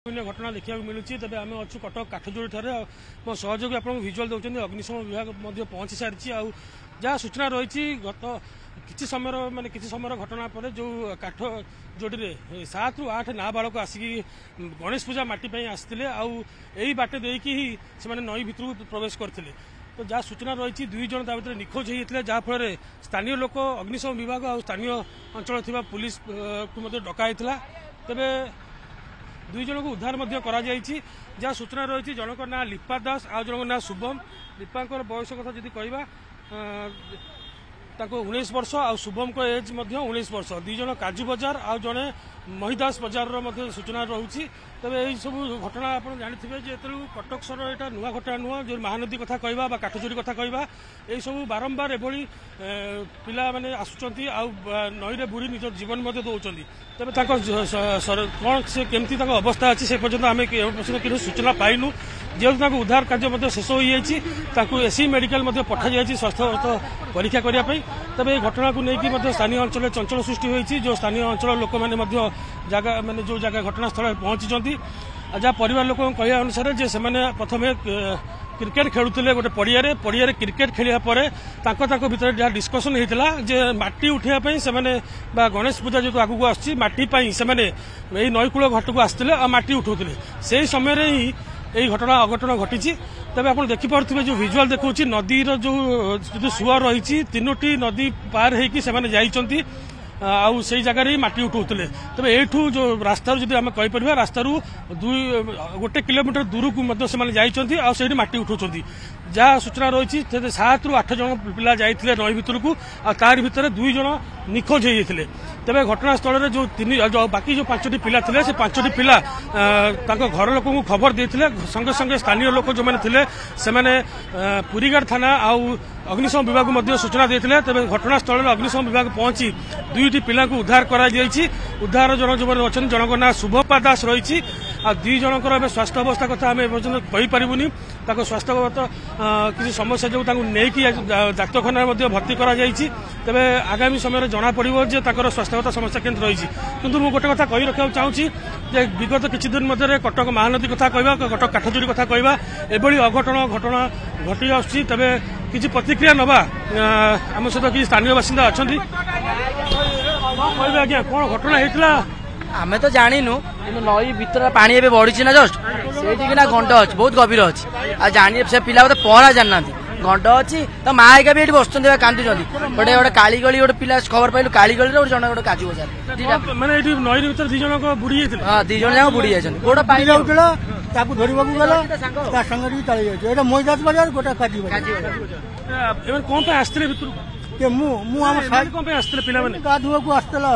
घटना देखा मिलूँ तेज आम अच्छु कटक काठजोड़ी ठारे मो सहयोगी आप भिजुआल दौरान अग्निशम विभाग पहुंची सारी जहाँ सूचना रही गत किसी समय माने किसी समय घटना पर जो काठ जोड़ी 7 ରୁ 8 नाबालक आसिक गणेश पूजा मटी आसते आई बाटे देकी से नई भितर प्रवेश करते तो जहाँ सूचना रही 2 जन भर निखोज होते जहाँफल स्थानीय लोक अग्निशम विभाग और स्थानीय अंचल थी पुलिस को डकाई तेरे 2 जन को उद्धार जहाँ सूचना रही जनक ना लिपा दास आ जनक ना शुभम लिपा बयस कथा जी कह 19 वर्ष आ शुभम को एज 19 वर्ष 2 जन काजू बजार आ जड़े महिदास बजार सूचना रही तेज यही सब घटना आप जानते हैं कटक सर यहाँ नुआ घटना नुह जो महानदी कथा कहवा काठचोरी कथा कहवा यही सब बारंबार एभली पिला माने आसुंच नईरे बुड़ी निज जीवन दौरान तेज कौन से केमती अवस्था अच्छी से पर्यटन आम कि सूचना पाइनु जेहेतु उद्धार कार्य शेष हो जाए एसी मेडिकल पठा जाए स्वास्थ्य परीक्षा करने तेज घटना को लेकिन स्थानीय अंचल चंचल सृष्टि होती जो स्थानीय अंचल लोक मैंने जगह मैंने जो जगह घटनास्थल पहुंची जहाँ परिवार लोक कहवा अनुसार जे प्रथम क्रिकेट खेलुले गोटे पड़िया क्रिकेट खेलिया भितर जहाँ डिस्कसन होता जे माटी उठाई से गणेश पूजा जो आगू आसटी से नईकूल घाट को आसते माटी उठाऊे से समय ही यही घटना अघटन घटी तेज आप देखिपे जो विजुआल देखा नदीर जो सुआ रही 3टी नदी पार होती आउ से जगह ही माटी उठाऊे तेज यू जो रास्तार जब आम कहीपर रास्तार 1 किलोमीटर दूर को से माटी उठाऊँ जहाँ सूचना रही 7 ରୁ 8 जन पिला जाते नई भितर को तार भितर 2 जन निखोज होते तेज घटनास्थल जो बाकी जो 5टी पिला थे से 5टी पिला घर लोक खबर देते संगे संगे स्थानीय लोक जो मैंने से पुरीगाड़ थाना आउ अग्निशम विभाग को सूचना देते तेज घटनास्थल अग्निशम विभाग पहुंची 2टी पिला उद्धार उद्धार जन जो अच्छा जनक ना शुभपा दास रही 2 जनकर स्वास्थ्य अवस्था कथा आम कहीपरूनी स्वास्थ्यगत किसी समस्या जो नहीं डाक्तखाना भर्ती तेरे आगामी समय जना पड़ो जे स्वास्थ्यगत समस्या केंद्र रही किंतु मुझे गोटे कथा कही रखा चाहूँगी विगत किसी दिन मध्य कटक महानदी कथा कहवा कटक काठचोरी कथा कहवा एभली अघटन घटना घटी आसुची तेरे किसी प्रतिक्रिया नवा आम सहित किसी स्थानीय बासिंदा अच्छा कह आज्ञा कौन घटना होता आमे तो जानिनु नई भीतर पानी एबे बढ़ी ना जस्ट से ना गंड अच्छी बहुत गभीर अच्छी आ जानी से पिला बोलते पहरा जाना गंड अच्छी तो माँ एका भी बस कांदुंट गोटे गोटे कालीगली गोटे पिला खबर पाइलु कालीगली गोटे जन गोटे काजू बजार मैंने नई भीतर 2 जन बुड़ी हाँ 2 जन जाक बुड़ी जाइछन गोटे पानी जाउतला ताकू धरिबाकू गला ता संगरी तळे जाइछ एटा मोइदास बजार गोटे काजू बजार एबे कोन पे आस्ते भीतर के मु हम साइड कोन पे आस्ते पिला माने गाधुआ को आस्तला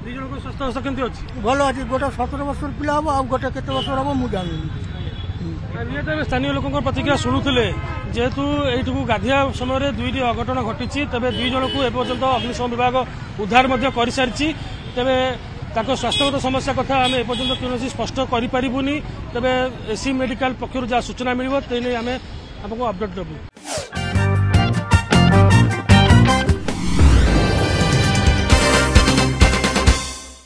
2 जन को स्वास्थ्य अवस्था केमती अच्छी भल अच्छी गोटे 17 वर्ष पिला हम आ गोटे केते वर्ष हम मु जानी निहत स्थानीय लोक प्रतिक्रिया शुणुले जेहेतु यू गाधिया समय 2टी अघटन घटी तेज 2 जन को एपर्यंत अग्निशम विभाग उद्धार कर सारी तेज स्वास्थ्यगत समस्या कथा आम एपर्यंत कौन स्पष्ट करें तेज एसी मेडिकल पक्षर जहाँ सूचना मिले तेने आम आपको अपडेट देवु।